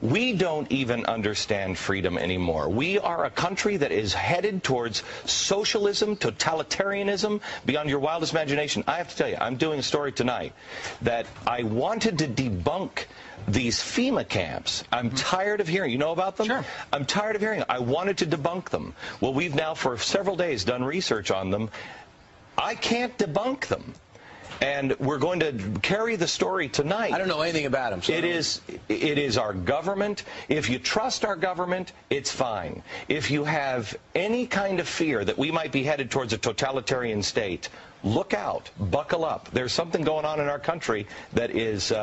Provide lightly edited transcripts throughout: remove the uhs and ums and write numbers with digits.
We don't even understand freedom anymore. We are a country that is headed towards socialism, totalitarianism, beyond your wildest imagination. I have to tell you, I'm doing a story tonight that I wanted to debunk these FEMA camps. I'm tired of hearing. You know about them? Sure. I'm tired of hearing. I wanted to debunk them. Well, we've now for several days done research on them. I can't debunk them. And we're going to carry the story tonight. I don't know anything about them. So it is our government. If you trust our government, it's fine. If you have any kind of fear that we might be headed towards a totalitarian state, look out, buckle up. There's something going on in our country that is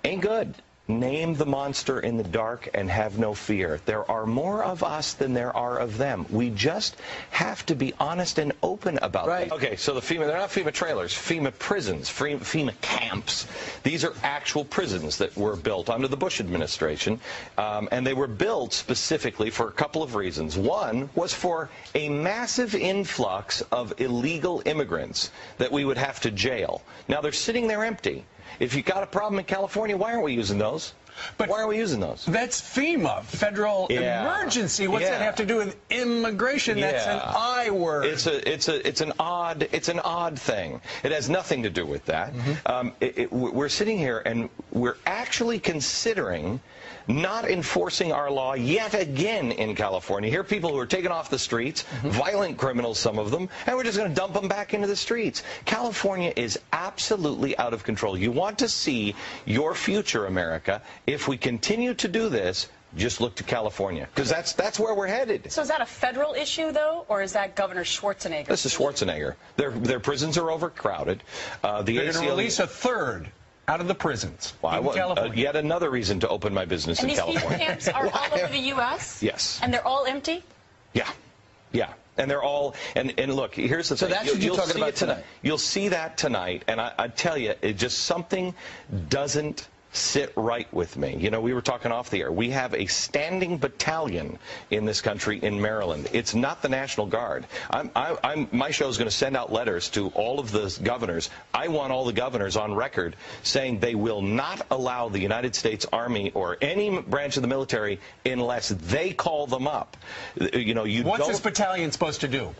ain't good. Name the monster in the dark and have no fear. There are more of us than there are of them. We just have to be honest and open about it. Okay, so the FEMA, they're not FEMA trailers, FEMA prisons, FEMA camps. These are actual prisons that were built under the Bush administration, and they were built specifically for a couple of reasons. One was for a massive influx of illegal immigrants that we would have to jail. Now they're sitting there empty. If you got a problem in California, why aren't we using those? But why aren't we using those? That's FEMA, federal emergency. What's that have to do with immigration? That's an I word. It's an odd thing. It has nothing to do with that. We're sitting here and we're actually considering not enforcing our law yet again in California. Here are people who are taken off the streets, violent criminals, some of them, and we're just going to dump them back into the streets. California is absolutely out of control. You want to see your future, America. If we continue to do this, just look to California, because that's where we're headed. So is that a federal issue, though, or is that Governor Schwarzenegger? This is Schwarzenegger. Their prisons are overcrowded. They're going to release a third out of the prisons in California. Yet another reason to open my business in California. And these camps are all over the U.S.? Yes. And they're all empty? Yeah. Yeah. And they're all, and look, here's the thing. So that's what you're talking about tonight. You'll see that tonight, and I tell you, it just something doesn't sit right with me. You know, we were talking off the air. We have a standing battalion in this country in Maryland. It's not the National Guard. My show is going to send out letters to all of the governors. I want all the governors on record saying they will not allow the United States Army or any branch of the military unless they call them up. You know, what's this battalion supposed to do?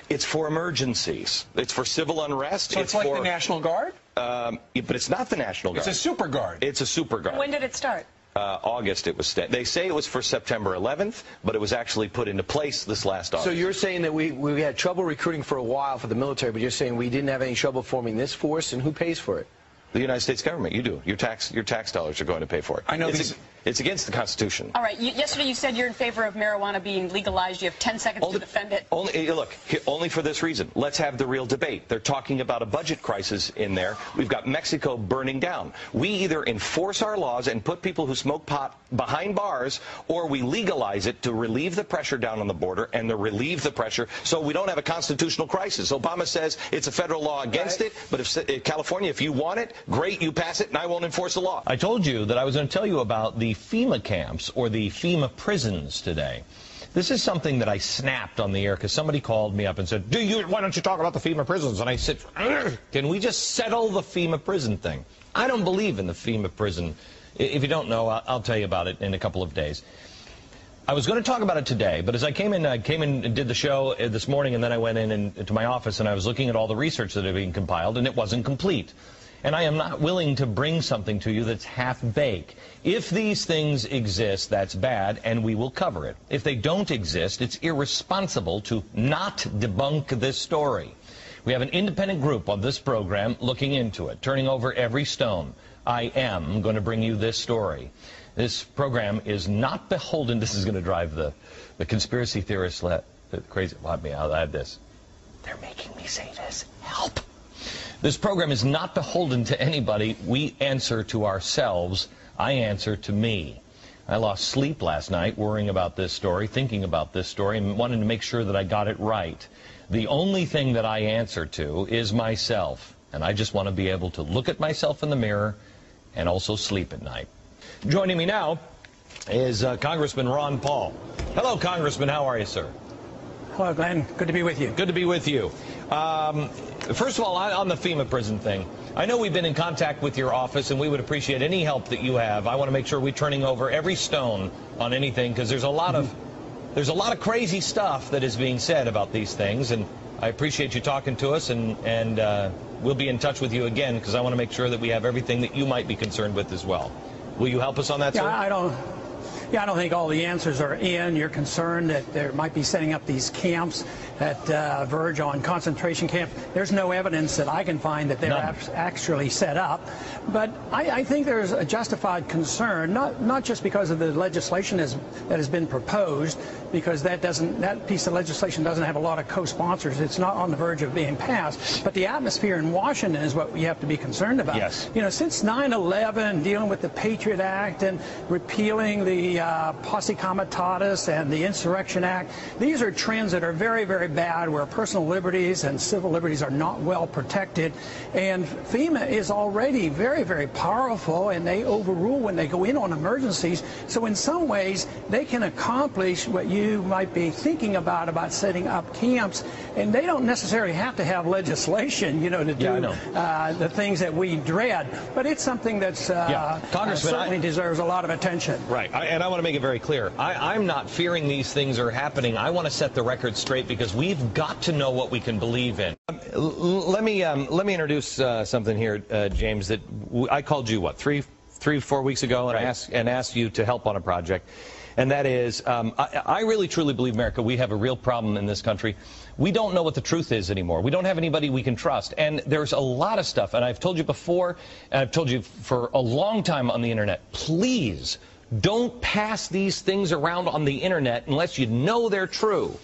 It's for emergencies. It's for civil unrest. So it's like the National Guard? But it's not the National Guard. It's a super guard. It's a super guard. When did it start? August. It was. They say it was for September 11th, but it was actually put into place this last August. So you're saying that we had trouble recruiting for a while for the military, but you're saying we didn't have any trouble forming this force, and who pays for it? The United States government. You do. Your tax dollars are going to pay for it. I know it's against the Constitution. All right. Yesterday you said you're in favor of marijuana being legalized. You have 10 seconds to defend it. Only for this reason. Let's have the real debate. They're talking about a budget crisis in there. We've got Mexico burning down. We either enforce our laws and put people who smoke pot behind bars, or we legalize it to relieve the pressure down on the border and to relieve the pressure so we don't have a constitutional crisis. Obama says it's a federal law against it, but if California, if you want it, great, you pass it, and I won't enforce the law. I told you that I was going to tell you about the FEMA camps, or the FEMA prisons today. This is something that I snapped on the air because somebody called me up and said, why don't you talk about the FEMA prisons? And I said, can we just settle the FEMA prison thing? I don't believe in the FEMA prison. If you don't know, I'll tell you about it in a couple of days. I was going to talk about it today, but as I came in and did the show this morning, and then I went into my office and I was looking at all the research that had been compiled, and it wasn't complete. And I am not willing to bring something to you that's half-baked. If these things exist, that's bad, and we will cover it. If they don't exist, it's irresponsible to not debunk this story. We have an independent group on this program looking into it, turning over every stone. I am going to bring you this story. This program is not beholden. This is going to drive the conspiracy theorists crazy. Let me add this. They're making me say this. Help. This program is not beholden to anybody. We answer to ourselves. I answer to me. I lost sleep last night worrying about this story, thinking about this story, and wanting to make sure that I got it right. The only thing that I answer to is myself, and I just want to be able to look at myself in the mirror and also sleep at night. Joining me now is Congressman Ron Paul. Hello, Congressman. How are you, sir? Hello, Glenn. Good to be with you. Good to be with you. First of all, on the FEMA prison thing, I know we've been in contact with your office, and we would appreciate any help that you have. I want to make sure we're turning over every stone on anything, because there's a lot of crazy stuff that is being said about these things, and I appreciate you talking to us, and we'll be in touch with you again, because I want to make sure that we have everything that you might be concerned with as well. Will you help us on that, sir? I don't think all the answers are in. You're concerned that there might be setting up these camps that verge on concentration camps. There's no evidence that I can find that they're actually set up. But I think there's a justified concern, not just because of the legislation that has been proposed, because that piece of legislation doesn't have a lot of co-sponsors. It's not on the verge of being passed. But the atmosphere in Washington is what we have to be concerned about. Yes. You know, since 9/11, dealing with the Patriot Act and repealing the Posse Comitatus and the Insurrection Act, these are trends that are very, very bad, where personal liberties and civil liberties are not well protected. And FEMA is already very, very powerful, and they overrule when they go in on emergencies. So in some ways, they can accomplish what you might be thinking about setting up camps. And they don't necessarily have to have legislation, you know, to do the things that we dread. But it's something that's certainly deserves a lot of attention. Right. And I want to make it very clear. I'm not fearing these things are happening. I want to set the record straight, because we've got to know what we can believe in. Let me introduce something here, James, that I called you, what, three, 4 weeks ago, and asked you to help on a project. And that is, I really truly believe, America, we have a real problem in this country. We don't know what the truth is anymore. We don't have anybody we can trust. And there's a lot of stuff, and I've told you before, and I've told you for a long time on the internet, please don't pass these things around on the internet unless you know they're true.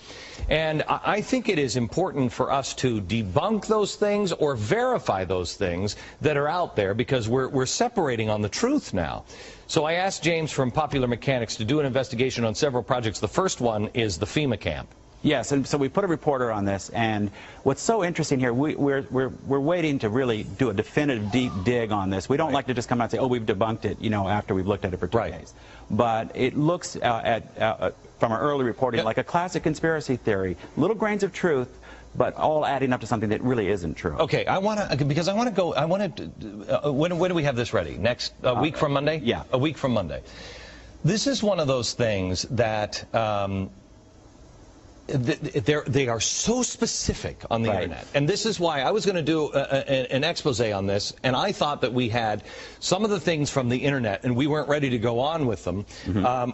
And I think it is important for us to debunk those things or verify those things that are out there, because we're separating on the truth now. So I asked James from Popular Mechanics to do an investigation on several projects. The first one is the FEMA camp. Yes, and so we put a reporter on this, and what's so interesting here, we're waiting to really do a definitive deep dig on this. We don't like to just come out and say, oh, we've debunked it, you know, after we've looked at it for 2 days. But it looks from our early reporting like a classic conspiracy theory, little grains of truth, but all adding up to something that really isn't true. Okay, when do we have this ready? Next week from Monday? Yeah. A week from Monday. This is one of those things that they are so specific on the internet. And this is why I was going to do an expose on this, and I thought that we had some of the things from the internet, and we weren't ready to go on with them.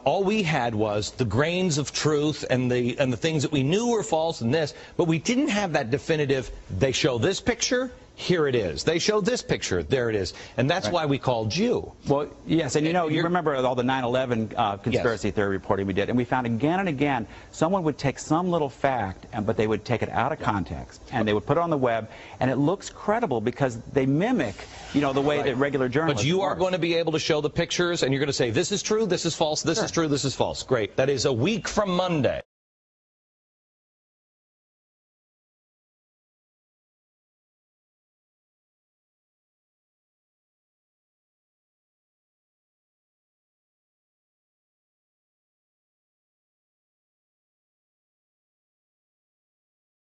All we had was the grains of truth and the things that we knew were false and this, but we didn't have that definitive, they show this picture, here it is. They showed this picture, there it is. And that's why we called you. Well, yes, and you know, you remember all the 9/11 conspiracy theory reporting we did, and we found again and again, someone would take some little fact, but they would take it out of context, and they would put it on the web, and it looks credible because they mimic, you know, the way that regular journalists But you are going to be able to show the pictures, and you're going to say, this is true, this is false, this is true, this is false. Great. That is a week from Monday.